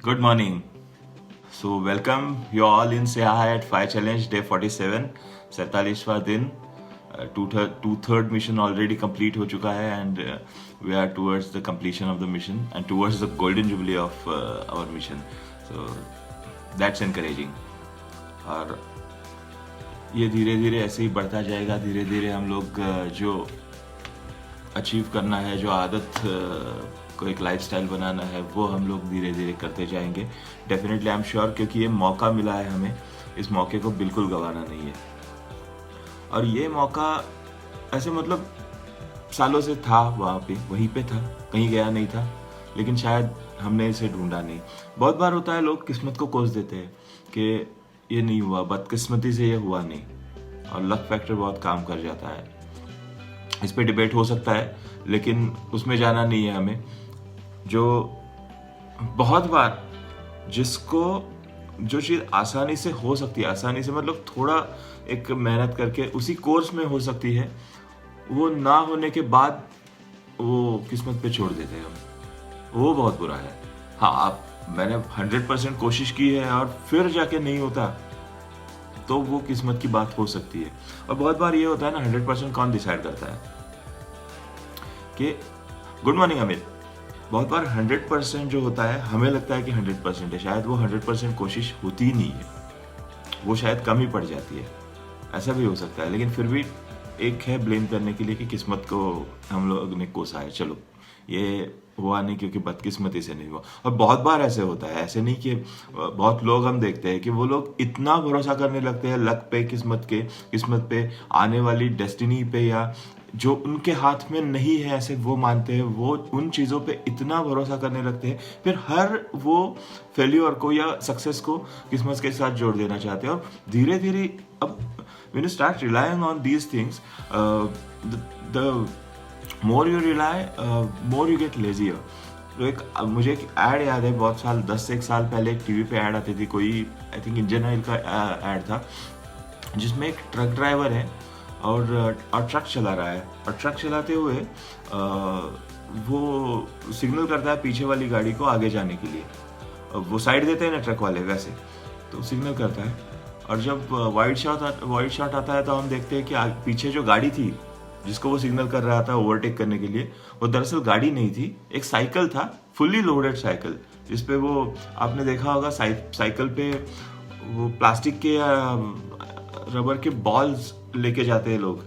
Good morning. So welcome you all in Say Hi at 5 Challenge Day 47. 47वां दिन two-third mission already complete हो चुका है and we are towards the completion of the mission and towards the golden jubilee of our mission. So that's encouraging. और ये धीरे धीरे ऐसे ही बढ़ता जाएगा. धीरे धीरे हम लोग जो अचीव करना है, जो आदत को एक लाइफस्टाइल बनाना है, वो हम लोग धीरे धीरे करते जाएंगे. डेफिनेटली आई एम श्योर, क्योंकि ये मौका मिला है हमें, इस मौके को बिल्कुल गंवाना नहीं है. और ये मौका ऐसे मतलब सालों से था, वहाँ पे वहीं पे था, कहीं गया नहीं था, लेकिन शायद हमने इसे ढूंढा नहीं. बहुत बार होता है लोग किस्मत को कोस देते हैं कि ये नहीं हुआ, बदकिस्मती से ये हुआ नहीं, और लक फैक्टर बहुत काम कर जाता है. इस पे डिबेट हो सकता है, लेकिन उसमें जाना नहीं है हमें. जो बहुत बार जिसको जो चीज़ आसानी से हो सकती है, आसानी से मतलब थोड़ा एक मेहनत करके उसी कोर्स में हो सकती है, वो ना होने के बाद वो किस्मत पे छोड़ देते हैं हम. वो बहुत बुरा है. हाँ, मैंने 100% कोशिश की है और फिर जाके नहीं होता, तो वो किस्मत की बात हो सकती है. और बहुत बार ये होता है ना, 100% कौन डिसाइड करता है कि गुड मॉर्निंग अमित. बहुत बार 100% जो होता है, हमें लगता है कि 100% है, शायद वो 100% कोशिश होती ही नहीं है, वो शायद कम ही पड़ जाती है. ऐसा भी हो सकता है, लेकिन फिर भी एक है ब्लेम करने के लिए कि किस्मत को हम लोग ने कोसा है. चलो, ये हुआ नहीं क्योंकि बदकिस्मती से नहीं हुआ. और बहुत बार ऐसे होता है, ऐसे नहीं कि बहुत लोग हम देखते हैं कि वो लोग इतना भरोसा करने लगते हैं लक पे, किस्मत पे, आने वाली डेस्टिनी पे, या जो उनके हाथ में नहीं है ऐसे वो मानते हैं, वो उन चीज़ों पे इतना भरोसा करने लगते हैं, फिर हर वो फेल्यूर को या सक्सेस को किस्मत के साथ जोड़ देना चाहते हैं. और धीरे धीरे अब when you start relying on these things, the more you rely, more you get lazier. तो मुझे एक ऐड याद है, बहुत साल 10 से 1 साल पहले एक टीवी पे ऐड आती थी, कोई आई थिंक इंडियन ऑयल का ऐड था, जिसमें एक ट्रक ड्राइवर है और ट्रक चला रहा है, और ट्रक चलाते हुए वो सिग्नल करता है पीछे वाली गाड़ी को आगे जाने के लिए. वो साइड देते हैं ना ट्रक वाले, वैसे तो सिग्नल करता है. और जब वाइड शॉट आता है तो हम देखते हैं कि पीछे जो गाड़ी थी जिसको वो सिग्नल कर रहा था ओवरटेक करने के लिए, वो दरअसल गाड़ी नहीं थी, एक साइकिल था, फुल्ली लोडेड साइकिल, जिसपे वो आपने देखा होगा साइकिल पे वो प्लास्टिक के रबर के बॉल्स लेके जाते हैं लोग.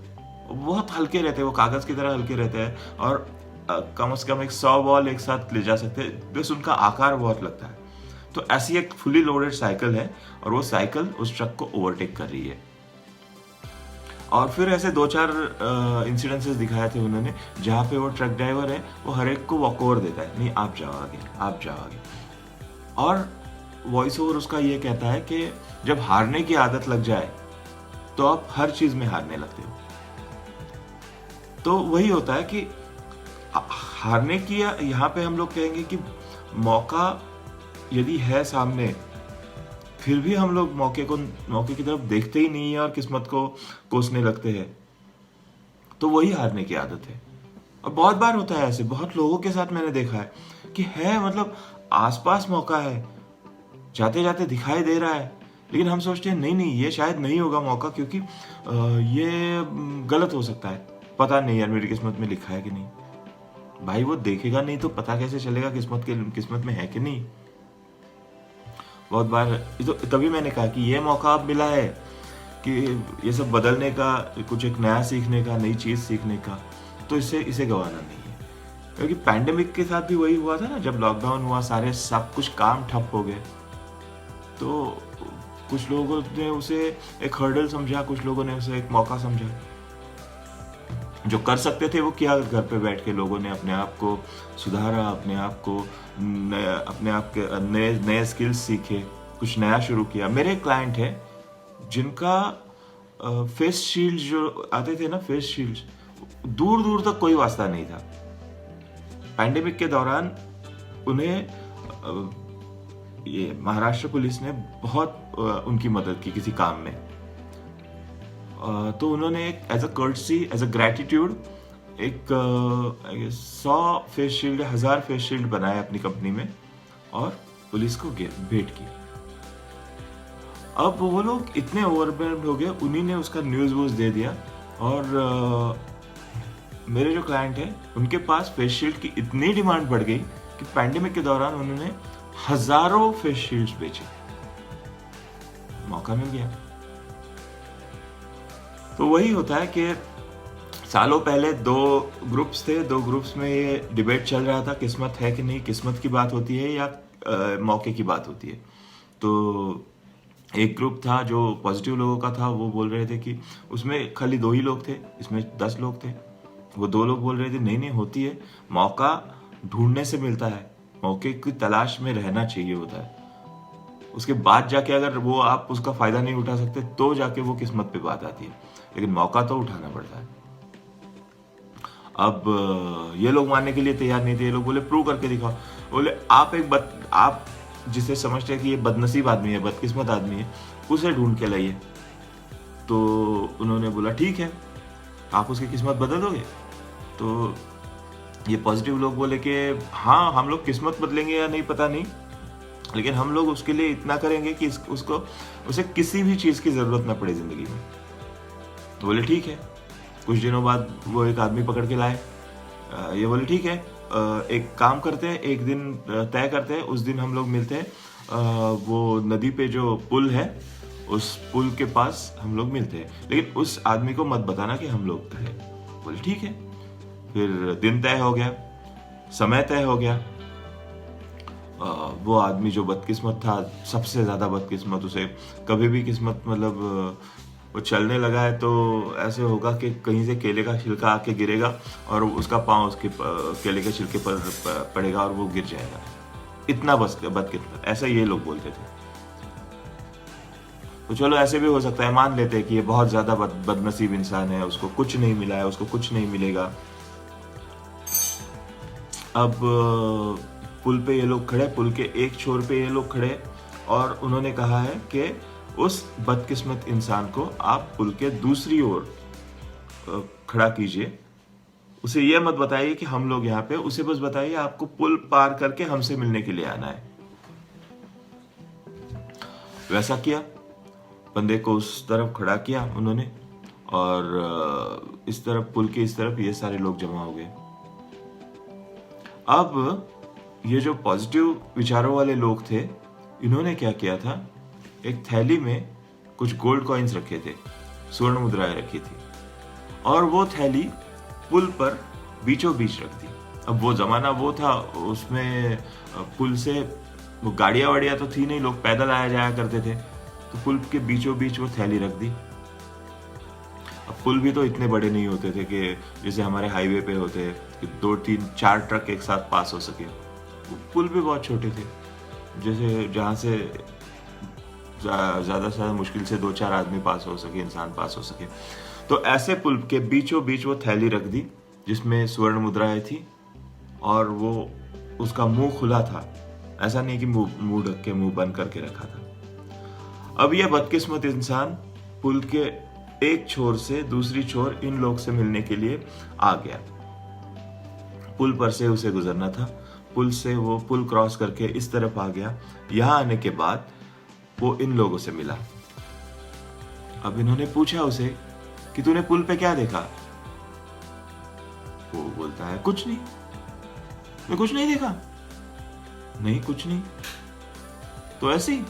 बहुत हल्के रहते हैं, वो कागज की तरह हल्के रहते हैं, और कम से कम 100 बॉल एक साथ ले जा सकते हैं, बस उनका आकार बहुत लगता है. तो ऐसी एक फुली लोडेड साइकिल है, और वो साइकिल उस ट्रक को ओवरटेक कर रही है. और फिर ऐसे 2-4 इंसिडेंसेस दिखाए थे उन्होंने, जहाँ पे वो ट्रक ड्राइवर है, वो हर एक को वॉक ओवर देता है, नहीं आप जाओ आगे, आप जाओ आगे. और वॉइस ओवर उसका ये कहता है कि जब हारने की आदत लग जाए तो आप हर चीज में हारने लगते हो. तो वही होता है कि हारने की, यहाँ पे हम लोग कहेंगे कि मौका यदि है सामने, फिर भी हम लोग मौके की तरफ देखते ही नहीं है और किस्मत को कोसने लगते हैं, तो वही हारने की आदत है. और बहुत बार होता है ऐसे, बहुत लोगों के साथ मैंने देखा है कि है मतलब आसपास मौका है, जाते जाते दिखाई दे रहा है, लेकिन हम सोचते हैं नहीं ये शायद नहीं होगा मौका, क्योंकि ये गलत हो सकता है, पता नहीं यार मेरी किस्मत में लिखा है कि नहीं. भाई वो देखेगा नहीं तो पता कैसे चलेगा किस्मत में है कि नहीं. बहुत बार तो तभी मैंने कहा कि ये मौका अब मिला है कि ये सब बदलने का, कुछ एक नया सीखने का, नई चीज सीखने का, तो इसे गंवाना नहीं है. क्योंकि पैंडेमिक के साथ भी वही हुआ था ना, जब लॉकडाउन हुआ, सब कुछ काम ठप हो गए, तो कुछ लोगों ने उसे एक हर्डल समझा, कुछ लोगों ने उसे एक मौका समझा. जो कर सकते थे वो किया, घर पे बैठ के लोगों ने अपने आप को सुधारा, अपने आप के नए स्किल्स सीखे, कुछ नया शुरू किया. मेरे क्लाइंट है जिनका फेस शील्ड जो आते थे ना, फेस शील्ड, दूर दूर तक कोई वास्ता नहीं था. पैंडेमिक के दौरान उन्हें ये महाराष्ट्र पुलिस ने बहुत उनकी मदद की किसी काम में. तो उन्होंने एक as a courtesy, as a gratitude, एक 100 फेस शील्ड, 1000 फेस शील्ड बनाए अपनी कंपनी में, और पुलिस को भेंट की। अब वो लोग इतने ओवरवेल्म्ड हो गए, उन्हीं ने उसका न्यूज़ वूज़ दे दिया। और मेरे जो क्लाइंट है उनके पास फेस शील्ड की इतनी डिमांड बढ़ गई कि पैंडेमिक के दौरान उन्होंने हजारों फेस शील्ड्स बेचे। मौका मिल गया। तो वही होता है कि सालों पहले दो ग्रुप्स थे, दो ग्रुप्स में ये डिबेट चल रहा था, किस्मत है कि नहीं, किस्मत की बात होती है या मौके की बात होती है। तो एक ग्रुप था जो पॉजिटिव लोगों का था, वो बोल रहे थे कि उसमें खाली 2 ही लोग थे, इसमें 10 लोग थे। वो 2 लोग बोल रहे थे नहीं नहीं होती है, मौका ढूंढने से मिलता है, मौके की तलाश में रहना चाहिए होता है, उसके बाद जाके अगर वो आप उसका फायदा नहीं उठा सकते तो जाके वो किस्मत पे बात आती है, लेकिन मौका तो उठाना पड़ता है। अब ये लोग मानने के लिए तैयार नहीं थे। ये लोग बोले प्रूव करके दिखाओ। बोले आप जिसे समझते हैं कि ये बदनसीब आदमी है, बदकिस्मत आदमी है, उसे ढूंढ के लाइए। तो उन्होंने बोला ठीक है, आप उसकी किस्मत बदल दोगे? तो ये पॉजिटिव लोग बोले कि हाँ हम लोग किस्मत बदलेंगे या नहीं पता नहीं, लेकिन हम लोग उसके लिए इतना करेंगे कि उसे किसी भी चीज़ की ज़रूरत ना पड़े ज़िंदगी में। तो बोले ठीक है। कुछ दिनों बाद वो एक आदमी पकड़ के लाए। ये बोले ठीक है, एक काम करते हैं, एक दिन तय करते हैं, उस दिन हम लोग मिलते हैं, वो नदी पे जो पुल है उस पुल के पास हम लोग मिलते हैं, लेकिन उस आदमी को मत बताना कि हम लोग थे। बोले ठीक है। फिर दिन तय हो गया, समय तय हो गया। वो आदमी जो बदकिस्मत था, सबसे ज़्यादा बदकिस्मत, उसे कभी भी किस्मत मतलब वो चलने लगा है तो ऐसे होगा कि कहीं से केले का छिलका आके गिरेगा और उसका पाँव उसके केले के छिलके पर पड़ेगा और वो गिर जाएगा। इतना बदकिस्मत, ऐसा ये लोग बोलते थे। तो चलो ऐसे भी हो सकता है, मान लेते हैं कि ये बहुत ज़्यादा बदनसीब इंसान है, उसको कुछ नहीं मिला है, उसको कुछ नहीं मिलेगा। अब पुल पे ये लोग खड़े, पुल के एक छोर पे ये लोग खड़े, और उन्होंने कहा है कि उस बदकिस्मत इंसान को आप पुल के दूसरी ओर खड़ा कीजिए, उसे यह मत बताइए कि हम लोग यहाँ पे, उसे बस बताइए आपको पुल पार करके हमसे मिलने के लिए आना है। वैसा किया, बंदे को उस तरफ खड़ा किया उन्होंने, और इस तरफ पुल के इस तरफ ये सारे लोग जमा हो गए। अब ये जो पॉजिटिव विचारों वाले लोग थे, इन्होंने क्या किया था, एक थैली में कुछ गोल्ड कॉइन्स रखे थे, स्वर्ण मुद्राएं रखी थी, और वो थैली पुल पर बीचों बीच रख दी। अब वो जमाना वो था, उसमें पुल से वो गाड़ियां वाड़ियां तो थी नहीं, लोग पैदल आया जाया करते थे, तो पुल के बीचों बीच वो थैली रख दी। अब पुल भी तो इतने बड़े नहीं होते थे कि जैसे हमारे हाईवे पे होते हैं कि 2, 3, 4 ट्रक एक साथ पास हो सके। पुल भी बहुत छोटे थे, जैसे जहाँ से ज़्यादा से ज़्यादा मुश्किल से 2-4 आदमी पास हो सके, इंसान पास हो सके। तो ऐसे पुल के बीचों बीच वो थैली रख दी जिसमें स्वर्ण मुद्राएं थी, और वो उसका मुंह खुला था, ऐसा नहीं कि मुंह ढक के, मुंह बंद करके रखा था। अब यह बदकिस्मत इंसान पुल के एक छोर से दूसरी छोर इन लोग से मिलने के लिए आ गया। पुल पर से उसे गुजरना था, पुल से वो पुल क्रॉस करके इस तरफ आ गया। यहां आने के बाद वो इन लोगों से मिला। अब इन्होंने पूछा उसे कि तूने पुल पे क्या देखा? वो बोलता है कुछ नहीं, मैं कुछ नहीं देखा। नहीं कुछ नहीं, तो ऐसे ही?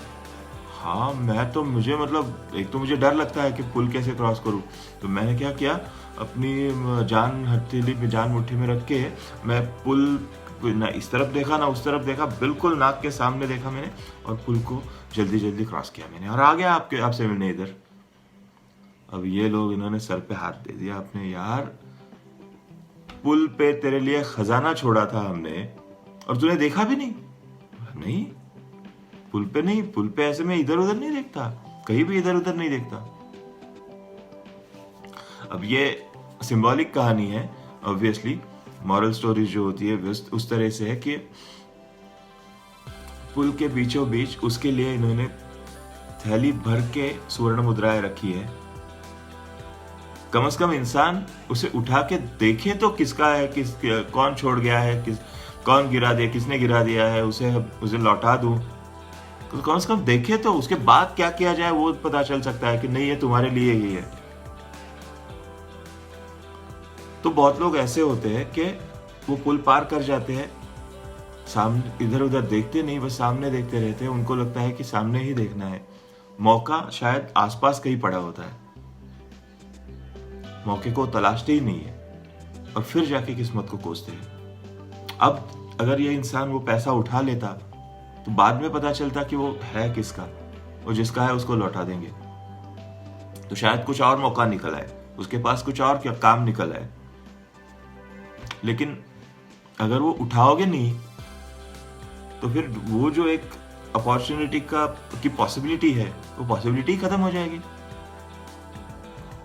हाँ मैं तो, मुझे मतलब एक तो मुझे डर लगता है कि पुल कैसे क्रॉस करूं, तो मैंने क्या किया, अपनी जान हथेली में, जान मुट्ठी में रख के मैं पुल ना इस तरफ देखा ना उस तरफ देखा, बिल्कुल नाक के सामने देखा मैंने, और पुल को जल्दी जल्दी क्रॉस किया मैंने, और आ गया आपसे मिलने इधर। अब ये लोग, इन्होंने सर पे हाथ दे दिया अपने, यार पुल पे तेरे लिए खजाना छोड़ा था हमने और तूने देखा भी नहीं? नहीं, पुल पे नहीं, पुल पे ऐसे में इधर उधर नहीं देखता, कहीं भी इधर उधर नहीं देखता। अब ये सिंबॉलिक कहानी है, ऑब्वियसली मॉरल स्टोरीज जो होती है उस तरह से है कि पुल के बीचों बीच उसके लिए इन्होंने थैली भर के स्वर्ण मुद्राएं रखी है। कम से कम इंसान उसे उठा के देखे तो किसका है, कौन छोड़ गया है, कौन गिरा दिया, किसने गिरा दिया है, उसे लौटा दूं, तो कम से कम देखे तो उसके बाद क्या किया जाए वो पता चल सकता है कि नहीं ये तुम्हारे लिए ही है। तो बहुत लोग ऐसे होते हैं कि वो पुल पार कर जाते हैं, सामने इधर उधर देखते नहीं, बस सामने देखते रहते हैं। उनको लगता है कि सामने ही देखना है, मौका शायद आसपास कहीं पड़ा होता है, मौके को तलाशते ही नहीं है और फिर जाके किस्मत को कोसते हैं। अब अगर ये इंसान वो पैसा उठा लेता तो बाद में पता चलता कि वो है किसका, वो जिसका है उसको लौटा देंगे, तो शायद कुछ और मौका निकल आए, उसके पास कुछ और क्या काम निकल आए। लेकिन अगर वो उठाओगे नहीं तो फिर वो जो एक अपॉर्चुनिटी की पॉसिबिलिटी है, वो पॉसिबिलिटी खत्म हो जाएगी।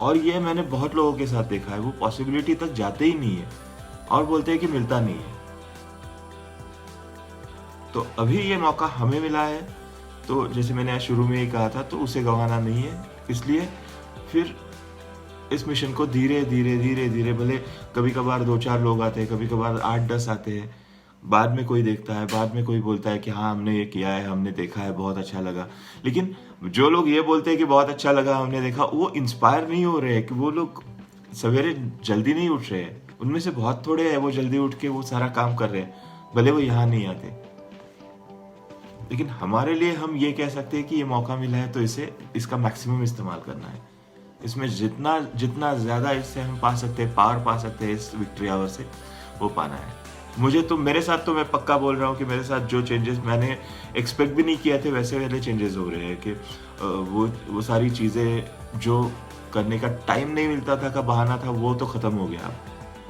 और ये मैंने बहुत लोगों के साथ देखा है, वो पॉसिबिलिटी तक जाते ही नहीं है और बोलते हैं कि मिलता नहीं है। तो अभी ये मौका हमें मिला है, तो जैसे मैंने शुरू में ही कहा था, तो उसे गंवाना नहीं है। इसलिए फिर इस मिशन को धीरे धीरे धीरे धीरे, भले कभी कभार 2-4 लोग आते हैं, कभी कभार 8-10 आते हैं, बाद में कोई देखता है, बाद में कोई बोलता है कि हाँ हमने ये किया है, हमने देखा है, बहुत अच्छा लगा। लेकिन जो लोग ये बोलते हैं कि बहुत अच्छा लगा, हमने देखा, वो इंस्पायर नहीं हो रहे हैं, कि वो लोग सवेरे जल्दी नहीं उठ रहे हैं। उनमें से बहुत थोड़े हैं वो जल्दी उठ के वो सारा काम कर रहे हैं, भले वो यहाँ नहीं आते। लेकिन हमारे लिए हम ये कह सकते हैं कि ये मौका मिला है तो इसका मैक्सिमम इस्तेमाल करना है। इसमें जितना जितना ज़्यादा इससे हम पा सकते हैं, पावर पा सकते हैं इस विक्ट्री आवर से, वो पाना है। मेरे साथ तो मैं पक्का बोल रहा हूँ कि मेरे साथ जो चेंजेस मैंने एक्सपेक्ट भी नहीं किया थे, वैसे वाले चेंजेस हो रहे हैं कि वो सारी चीज़ें जो करने का टाइम नहीं मिलता था, का बहाना था, वो तो ख़त्म हो गया।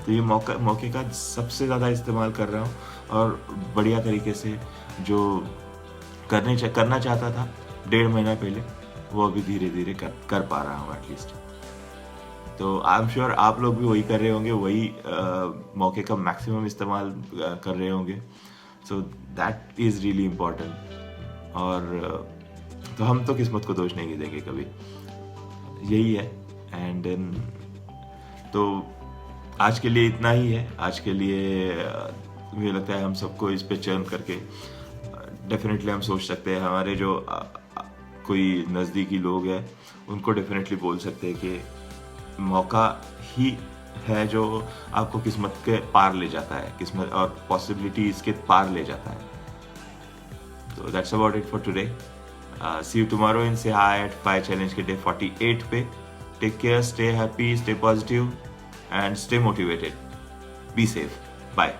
तो ये मौके का सबसे ज़्यादा इस्तेमाल कर रहा हूँ और बढ़िया तरीके से जो करना चाहता था 1.5 महीना पहले, वो अभी धीरे धीरे कर पा रहा हूँ एटलीस्ट। तो आई एम श्योर आप लोग भी वही कर रहे होंगे, वही मौके का मैक्सिमम इस्तेमाल कर रहे होंगे। So that is really important. और तो हम तो किस्मत को दोष नहीं देंगे कभी, यही है। एंड देन तो आज के लिए इतना ही है। आज के लिए मुझे लगता है हम सबको इस पे चर्न करके डेफिनेटली हम सोच सकते हैं, हमारे जो कोई नज़दीकी लोग हैं उनको डेफिनेटली बोल सकते हैं कि मौका ही है जो आपको किस्मत के पार ले जाता है, किस्मत और पॉसिबिलिटी इसके पार ले जाता है। तो that's about it for today. See you tomorrow in say hi at 5 challenge के डे 48 पे। Take care, stay happy, stay positive and stay motivated. Be safe. Bye.